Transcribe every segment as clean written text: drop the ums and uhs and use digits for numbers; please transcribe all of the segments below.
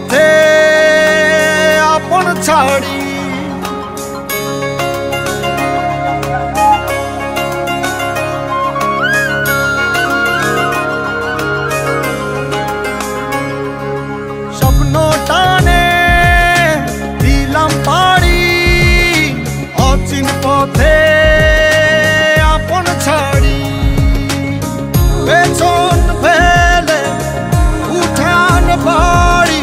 পথে আপন ছাড়ি স্বপ্ন টানে দিলাম পাড়ি অচিন পথে আপন ছাড়ি পেছন ফেলে উঠান বাড়ি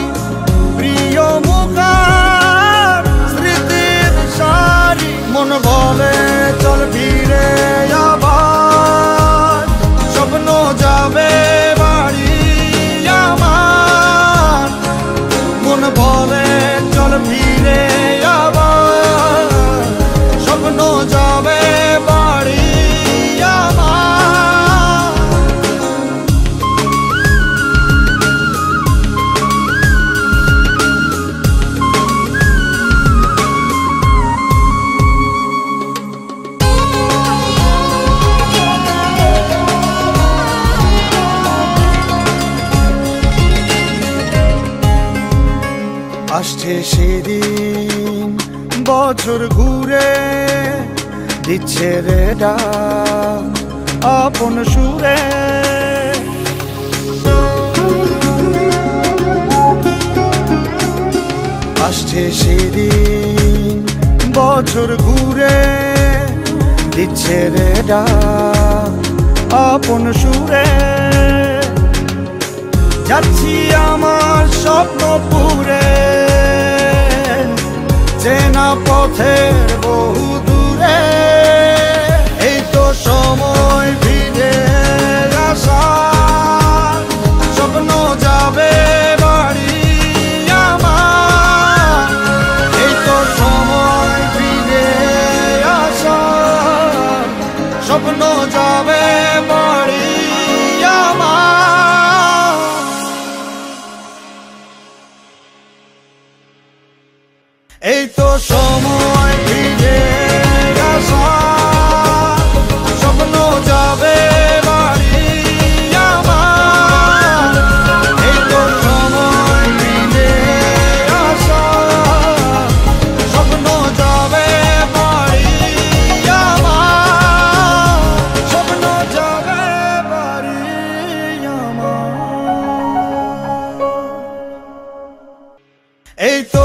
প্রিয় মুখার স্মৃতির সারি মন বলে চল ফিরে আবার স্বপ্ন যাবে বাড়ি আমার মন বলে চল ফিরে আবার স্বপ্ন যাবে বাড়ি আমার আসছে সেদিন বছর ঘুরে দিচ্ছে রে ডাক আপন সুরে আসছে সেদিন বছর ঘুরে দিচ্ছে রে ডাক আপন সুরে যাচ্ছি আমার স্বপ্ন পুরে চেনা পথের বহু দূরে এই তো সময় ফিরে আসার স্বপ্ন যাবে বাড়ি আমার এই তো সময় ফিরে আসার স্বপ্ন যাবে বাড়ি আমার এই তো সময় ফিরে আসার স্বপ্ন যাবে বাড়ি আমার এই তো সময় ফিরে আসার স্বপ্ন যাবে বাড়ি আমার স্বপ্ন যাবে বাড়ি আমার এই তো